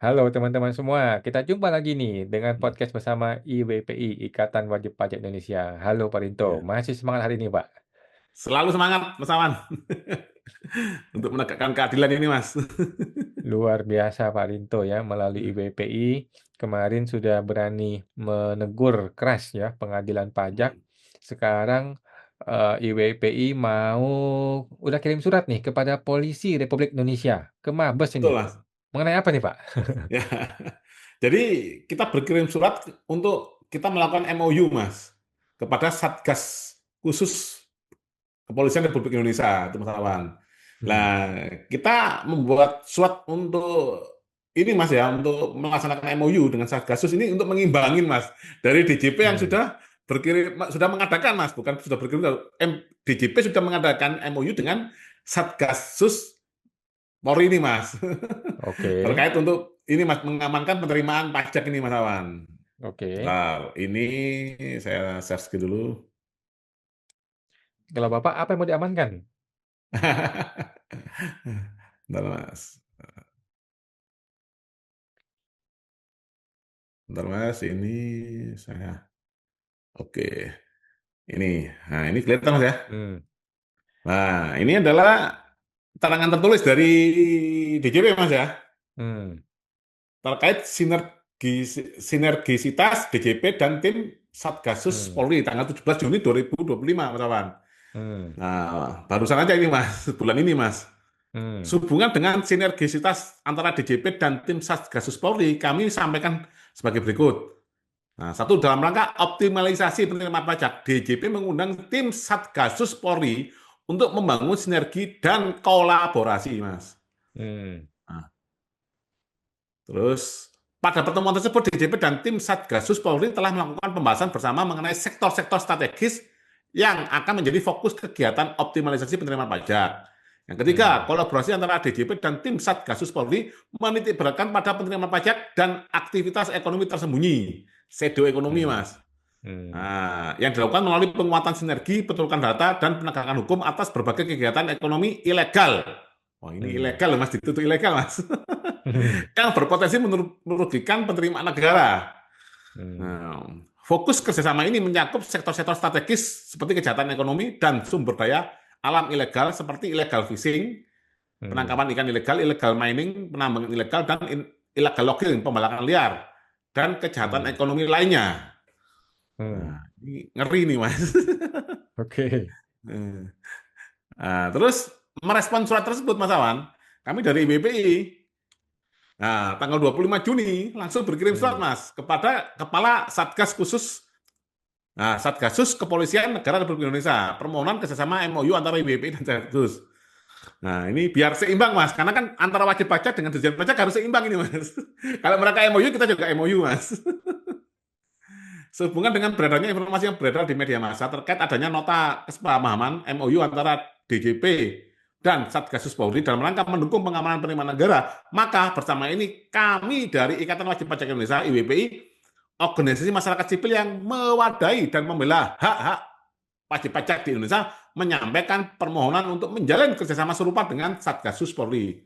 Halo teman-teman semua, kita jumpa lagi nih dengan Hmm, podcast bersama IWPI, Ikatan Wajib Pajak Indonesia. Halo Pak Rinto, ya. masih semangat hari ini Pak? Selalu semangat, Mas Awan, untuk menegakkan keadilan ini, Mas. Luar biasa Pak Rinto ya, melalui Hmm, IWPI kemarin sudah berani menegur keras ya pengadilan pajak. Sekarang IWPI mau udah kirim surat nih kepada Polisi Republik Indonesia, ke Mabes ini. Betul, Mas. Mengenai apa nih Pak? Ya. Jadi kita berkirim surat untuk kita melakukan MOU, Mas, kepada Satgas Khusus Kepolisian Republik Indonesia, itu Mas Awan. Nah, Hmm, kita membuat surat untuk ini, Mas, ya, untuk melaksanakan MOU dengan Satgasus ini untuk mengimbangin, Mas, dari DJP yang hmm, sudah sudah mengadakan, Mas, bukan sudah berkirim, DJP sudah mengadakan MOU dengan Satgasus Polri ini, Mas, oke, terkait untuk ini, Mas, mengamankan penerimaan pajak ini, Mas Awan. oke. Bentar, ini saya search dulu. Kalau Bapak apa yang mau diamankan? Bentar, Mas. Bentar, Mas, ini saya oke. Ini kelihatan, Mas, ya. Hmm, Nah, ini adalah keterangan tertulis dari DJP, Mas, ya, hmm, terkait sinergisitas DJP dan tim Satgasus hmm, Polri tanggal 17 Juni 2025, Mas Awan. hmm, Nah, barusan aja ini, Mas, bulan ini, Mas. hmm, Sehubungan dengan sinergisitas antara DJP dan tim Satgasus Polri, kami sampaikan sebagai berikut. Nah, satu, dalam rangka optimalisasi penerimaan pajak, DJP mengundang tim Satgasus Polri untuk membangun sinergi dan kolaborasi, Mas. hmm, Nah, terus pada pertemuan tersebut DJP dan tim Satgasus Polri telah melakukan pembahasan bersama mengenai sektor-sektor strategis yang akan menjadi fokus kegiatan optimalisasi penerimaan pajak. Yang ketiga, hmm, kolaborasi antara DJP dan tim Satgasus Polri menitikberatkan pada penerimaan pajak dan aktivitas ekonomi tersembunyi, shadow ekonomi, hmm, Mas. hmm, Nah, yang dilakukan melalui penguatan sinergi, penyuluhan data, dan penegakan hukum atas berbagai kegiatan ekonomi ilegal. Wah, ini hmm, ilegal, Mas, ditutup ilegal, Mas. hmm, Yang berpotensi merugikan penerimaan negara. hmm, Nah, fokus kerjasama ini mencakup sektor-sektor strategis seperti kejahatan ekonomi dan sumber daya alam ilegal seperti illegal fishing, hmm, penangkapan ikan ilegal, illegal mining, penambangan ilegal, dan illegal logging, pembalakan liar, dan kejahatan hmm, ekonomi lainnya. hmm. Nah, ini ngeri nih, Mas. Oke. Nah, terus merespon surat tersebut, Mas Awan, kami dari BPI, nah, tanggal 25 Juni langsung berkirim surat, Hmm, Mas, kepada Kepala Satgas Khusus, nah, Satgasus Kepolisian Negara Republik Indonesia, permohonan kerjasama MOU antara BPI dan Satgas. Nah, ini biar seimbang, Mas, karena kan antara wajib pajak dengan dirjen pajak harus seimbang ini, Mas. Kalau mereka MOU, kita juga MOU, Mas. Sehubungan dengan beredarnya informasi yang beredar di media massa terkait adanya nota kesepahaman MOU antara DJP dan Satgasus Polri dalam rangka mendukung pengamanan penerimaan negara, maka bersama ini kami dari Ikatan Wajib Pajak Indonesia (IWPI), organisasi masyarakat sipil yang mewadahi dan membela hak-hak wajib pajak di Indonesia, menyampaikan permohonan untuk menjalin kerjasama serupa dengan Satgasus Polri.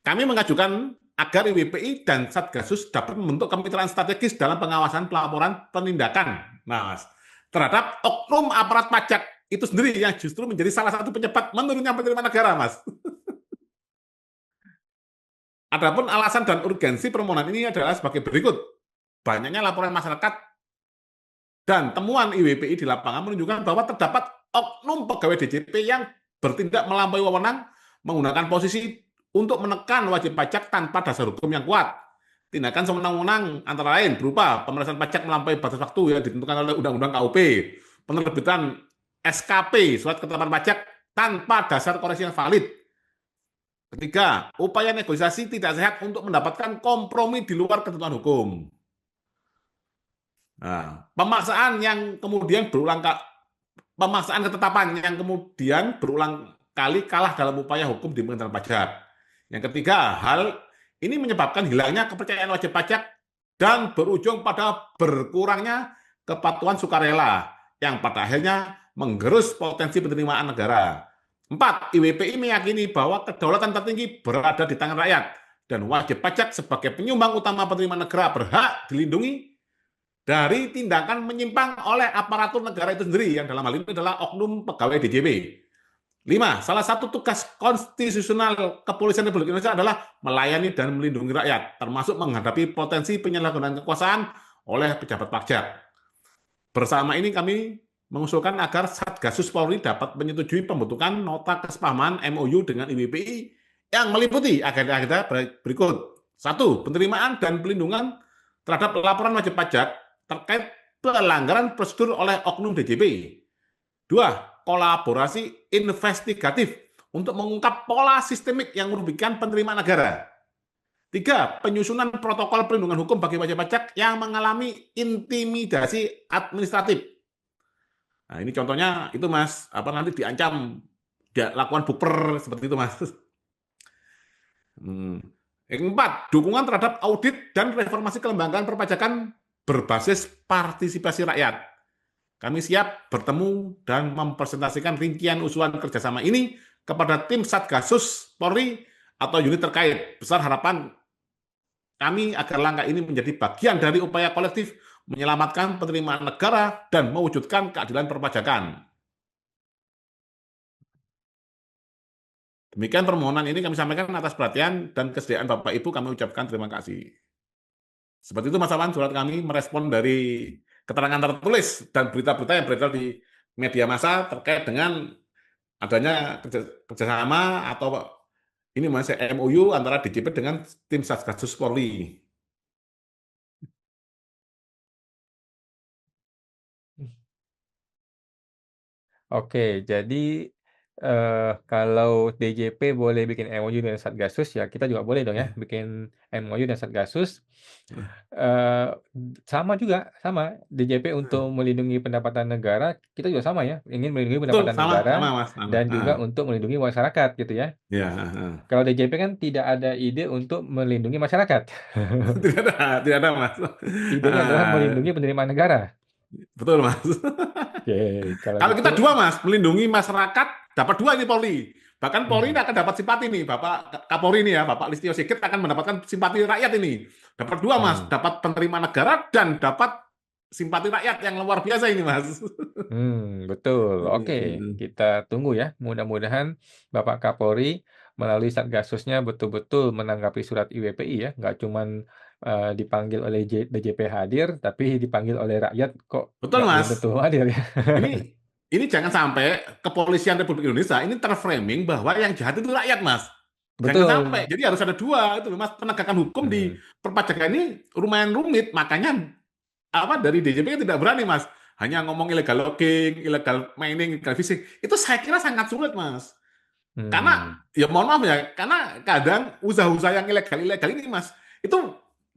Kami mengajukan agar IWPI dan Satgasus dapat membentuk kemitraan strategis dalam pengawasan pelaporan penindakan, nah, Mas, terhadap oknum aparat pajak itu sendiri yang justru menjadi salah satu penyebab menurunnya penerimaan negara, Mas. Adapun alasan dan urgensi permohonan ini adalah sebagai berikut. Banyaknya laporan masyarakat dan temuan IWPI di lapangan menunjukkan bahwa terdapat oknum pegawai DJP yang bertindak melampaui wewenang menggunakan posisi untuk menekan wajib pajak tanpa dasar hukum yang kuat. Tindakan sewenang-wenang antara lain berupa pemeriksaan pajak melampaui batas waktu yang ditentukan oleh Undang-Undang KUP, penerbitan SKP, surat ketetapan pajak tanpa dasar koreksi yang valid. Ketiga, upaya negosiasi tidak sehat untuk mendapatkan kompromi di luar ketentuan hukum. Nah, pemaksaan ketetapan yang kemudian berulang kali kalah dalam upaya hukum di pengenaan pajak. Yang ketiga, hal ini menyebabkan hilangnya kepercayaan wajib pajak dan berujung pada berkurangnya kepatuhan sukarela yang pada akhirnya menggerus potensi penerimaan negara. Empat, IWPI meyakini bahwa kedaulatan tertinggi berada di tangan rakyat dan wajib pajak sebagai penyumbang utama penerimaan negara berhak dilindungi dari tindakan menyimpang oleh aparatur negara itu sendiri, yang dalam hal ini adalah oknum pegawai DJP. 5. Salah satu tugas konstitusional Kepolisian Republik Indonesia adalah melayani dan melindungi rakyat, termasuk menghadapi potensi penyalahgunaan kekuasaan oleh pejabat pajak. Bersama ini kami mengusulkan agar Satgasus Polri dapat menyetujui pembentukan nota kesepahaman MOU dengan IWPI yang meliputi agenda-agenda berikut. 1. Penerimaan dan pelindungan terhadap laporan wajib pajak terkait pelanggaran prosedur oleh oknum DJP. 2. Kolaborasi investigatif untuk mengungkap pola sistemik yang merugikan penerimaan negara. 3. Penyusunan protokol perlindungan hukum bagi wajib pajak yang mengalami intimidasi administratif. Nah, ini contohnya itu Mas, apa nanti diancam dia lakukan buper seperti itu Mas. Yang 4, dukungan terhadap audit dan reformasi kelembagaan perpajakan berbasis partisipasi rakyat. Kami siap bertemu dan mempresentasikan rincian usulan kerjasama ini kepada tim Satgasus Polri atau unit terkait. Besar harapan kami agar langkah ini menjadi bagian dari upaya kolektif menyelamatkan penerimaan negara dan mewujudkan keadilan perpajakan. Demikian permohonan ini kami sampaikan atas perhatian dan kesediaan Bapak Ibu, kami ucapkan terima kasih. Seperti itu Mas Awan, surat kami merespon dari keterangan tertulis dan berita-berita yang beredar di media massa terkait dengan adanya kerjasama atau ini masih MOU antara DJP dengan tim Satgasus Polri. Oke, jadi kalau DJP boleh bikin MOU dengan Satgasus, ya kita juga boleh dong ya bikin MOU dengan Satgasus. Eee, sama juga, sama DJP untuk melindungi pendapatan negara, kita juga sama ya, ingin melindungi Betul, pendapatan sama, negara sama Mas. Sama. dan juga untuk melindungi masyarakat gitu ya. Ya, Kalau DJP kan tidak ada ide untuk melindungi masyarakat. tidak ada Mas. Idenya adalah melindungi penerimaan negara. Betul Mas. Oke, kalau Kalau gitu kita dua Mas, melindungi masyarakat, dapat dua ini Polri. Bahkan Polri ini mhm, akan dapat simpati nih, Bapak Kapolri ini ya, Bapak Listio Sigit akan mendapatkan simpati rakyat ini. Dapat dua Mas, mmm. dapat penerimaan negara dan dapat simpati rakyat yang luar biasa ini Mas. Betul. Oke, kita tunggu ya. Mudah-mudahan Bapak Kapolri melalui Satgasusnya betul-betul menanggapi surat IWPI ya, nggak cuman, dipanggil oleh DJP hadir, tapi dipanggil oleh rakyat kok Betul nggak belum Mas. tentu hadir ya. Ini ini jangan sampai kepolisian Republik Indonesia ini terframing bahwa yang jahat itu rakyat, Mas. Jangan sampai. Betul. Jadi harus ada dua itu, Mas. Penegakan hukum di Mhm, perpajakan ini lumayan rumit. Makanya apa dari DJP tidak berani, Mas. Hanya ngomong illegal logging, illegal mining, illegal fishing. Itu saya kira sangat sulit, Mas. Karena mmm, ya mohon maaf ya, karena kadang usaha-usaha yang ilegal-ilegal ini, Mas, itu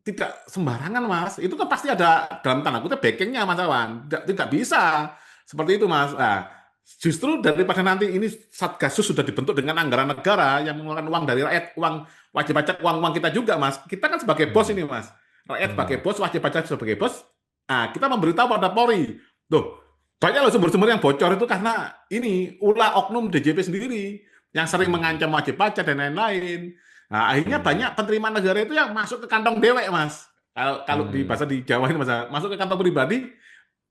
tidak sembarangan, Mas. Itu kan pasti ada dalam tanda kutip backingnya, Mas Awan. Tidak bisa seperti itu, Mas. Nah, justru daripada nanti ini Satgasus sudah dibentuk dengan anggaran negara yang mengeluarkan uang dari rakyat, uang wajib pajak, uang-uang kita juga, Mas. Kita kan sebagai bos mhm, ini, Mas. Rakyat sebagai mhm, bos, wajib pajak sebagai bos. Nah, kita memberitahu pada Polri. Tuh, banyak loh sumber-sumber yang bocor itu karena ini ulah oknum DJP sendiri yang sering mhm, mengancam wajib pajak dan lain-lain. Nah, akhirnya mhm, banyak penerimaan negara itu yang masuk ke kantong dewek, Mas. Kalau di mmm, bahasa di Jawa ini, Mas, masuk ke kantong pribadi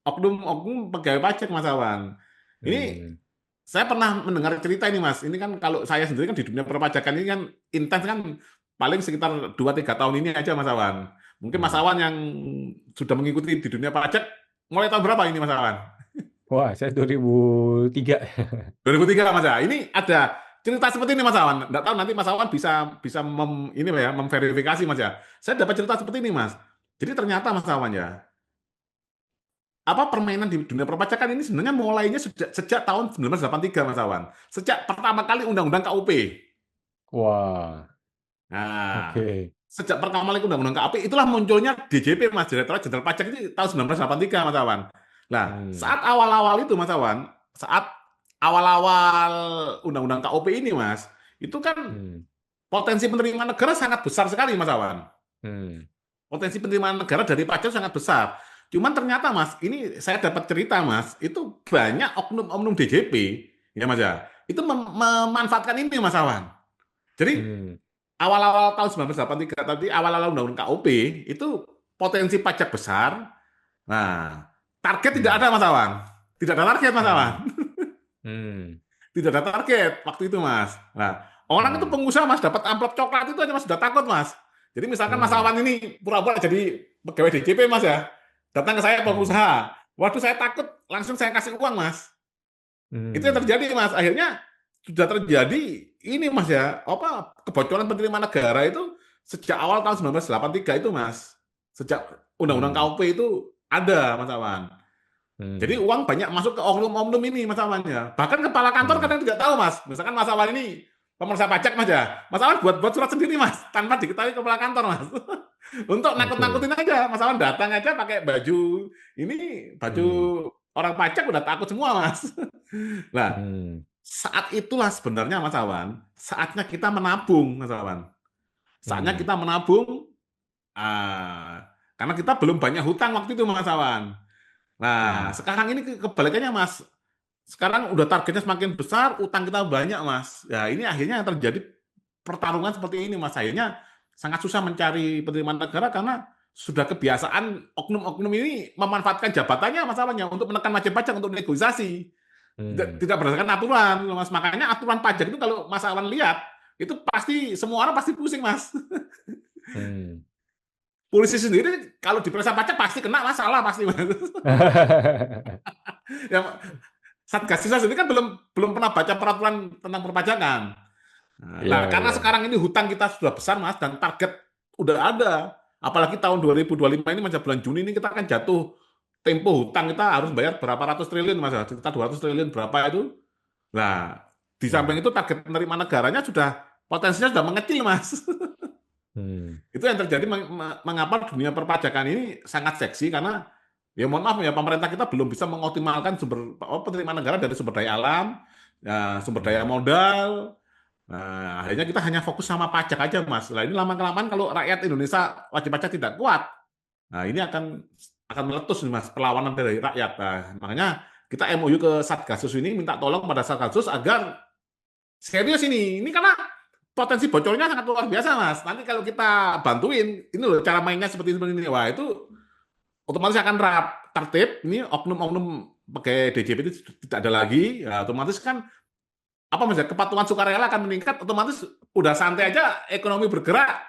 oknum-oknum pegawai pajak, Mas Awan. Ini mmm, saya pernah mendengar cerita ini, Mas. Ini kan kalau saya sendiri kan di dunia perpajakan ini kan intens kan paling sekitar 2-3 tahun ini aja, Mas Awan. Mungkin Mas mhm. Awan yang sudah mengikuti di dunia pajak mulai tahun berapa ini, Mas Awan? Wah, saya 2003. 2003 Mas ya. Ini ada cerita seperti ini Mas Awan. Nggak tahu nanti Mas Awan bisa bisa ini ya memverifikasi Mas ya. Saya dapat cerita seperti ini Mas. Jadi ternyata Mas Awan ya, apa permainan di dunia perpajakan ini sebenarnya mulainya sejak tahun 1983 Mas Awan. Sejak pertama kali Undang-Undang KUP. Wah, Nah, oke. sejak pertama kali Undang-Undang KUP itulah munculnya DJP Mas, Direktorat Jenderal Pajak ini tahun 1983 Mas Awan. Nah, Mmm, saat awal-awal itu Mas Awan, saat awal-awal Undang-Undang KUP ini Mas, itu kan mmm, potensi penerimaan negara sangat besar sekali Mas Awan. mmm, Potensi penerimaan negara dari pajak sangat besar. Cuman ternyata Mas, ini saya dapat cerita Mas, itu banyak oknum-oknum DJP, ya Mas ya, itu memanfaatkan ini Mas Awan. Jadi mmm. awal-awal tahun 1983 tadi, awal-awal undang-undang KUP itu potensi pajak besar. Nah, target tidak Hmm, ada Mas Awan. Tidak ada target Mas Awan. hmm, hmm, Tidak ada target waktu itu Mas. Nah, orang itu hmm, pengusaha Mas dapat amplop coklat itu aja Mas sudah takut Mas. Jadi misalkan Mas hmm, Awan ini pura-pura jadi pegawai DJP Mas ya, datang ke saya hmm, pengusaha. Waduh saya takut, langsung saya kasih uang Mas. Itu yang hmm, terjadi Mas. Akhirnya sudah terjadi ini Mas ya, apa kebocoran penerimaan negara itu sejak awal tahun 1983 itu Mas. Sejak Undang-Undang hmm, KUP itu ada Mas Awan. Jadi hmm, uang banyak masuk ke oknum-oknum ini Mas Awan ya. Bahkan kepala kantor hmm. kadang tidak tahu Mas. Misalkan Mas Awan ini pemeriksa pajak Mas ya. Mas Awan buat surat sendiri Mas, tanpa diketahui kepala kantor Mas. Untuk Oke. nakut-nakutin aja. Mas Awan datang aja pakai baju ini, baju Hmm, orang pajak udah takut semua Mas. Nah, hmm, saat itulah sebenarnya Mas Awan, saatnya kita menabung Mas Awan. Saatnya hmm. kita menabung, karena kita belum banyak hutang waktu itu Mas Awan. Nah, Hmm, sekarang ini kebalikannya Mas. Sekarang udah targetnya semakin besar, utang kita banyak Mas. Ya ini akhirnya yang terjadi pertarungan seperti ini Mas. Akhirnya sangat susah mencari penerimaan negara karena sudah kebiasaan oknum-oknum ini memanfaatkan jabatannya Mas Awan ya untuk menekan wajib pajak untuk negosiasi. hmm, Tidak berdasarkan aturan, Mas. Makanya aturan pajak itu kalau Mas Awan lihat, itu pasti semua orang pasti pusing, Mas. hmm. Polisi sendiri kalau diperiksa pajak pasti kena masalah pasti, Mas. Ya, Satgas Sisa sendiri kan belum belum pernah baca peraturan tentang perpajakan. Iya, Nah, karena iya. sekarang ini hutang kita sudah besar, Mas, dan target udah ada. Apalagi tahun 2025 ini, Mas, bulan Juni ini kita akan jatuh tempo hutang kita harus bayar berapa ratus triliun, Mas. Kita 200 triliun berapa itu. Nah, di Hmm, samping itu target penerimaan negaranya sudah potensinya sudah mengecil, Mas. hmm, Itu yang terjadi mengapa dunia perpajakan ini sangat seksi karena ya mohon maaf ya pemerintah kita belum bisa mengoptimalkan penerimaan negara dari sumber daya alam, ya, sumber daya hmm, modal. Nah, akhirnya kita hanya fokus sama pajak aja, Mas. Nah, ini lama-kelamaan kalau rakyat Indonesia wajib pajak tidak kuat, nah ini akan meletus nih, Mas, perlawanan dari rakyat. Nah, makanya kita MOU ke Satgasus ini minta tolong pada Satgasus agar serius ini. Ini karena potensi bocornya sangat luar biasa, Mas. Nanti kalau kita bantuin, ini loh cara mainnya seperti ini. Wah, itu otomatis akan tertib. Ini oknum-oknum pakai DJP itu tidak ada lagi. Ya, otomatis kan apa Mas ya, kepatuhan sukarela akan meningkat. Otomatis udah santai aja ekonomi bergerak,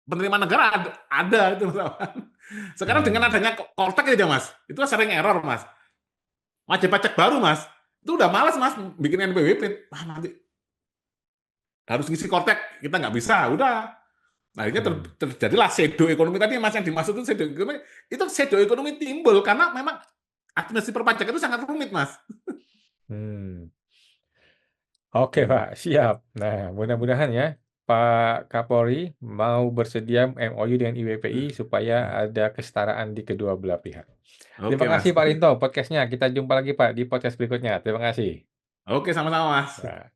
penerimaan negara ada itu Mas. Sekarang dengan hmm, adanya Kortek aja Mas, itu sering error Mas. Wajib pajak baru Mas, itu udah malas Mas bikin NPWP. Wah, nanti harus ngisi Kortek, kita nggak bisa, udah. Nah, akhirnya hmm, terjadilah shadow ekonomi tadi Mas yang dimaksud itu shadow ekonomi. Itu shadow ekonomi timbul karena memang administrasi perpajakan itu sangat rumit Mas. hmm. Oke, Pak, siap. Nah, mudah-mudahan ya Pak Kapolri mau bersedia MOU dengan IWPI supaya ada kesetaraan di kedua belah pihak. Terima Oke kasih Mas. Pak Rinto podcastnya. Kita jumpa lagi Pak di podcast berikutnya. Terima kasih. Oke sama-sama Mas. Nah.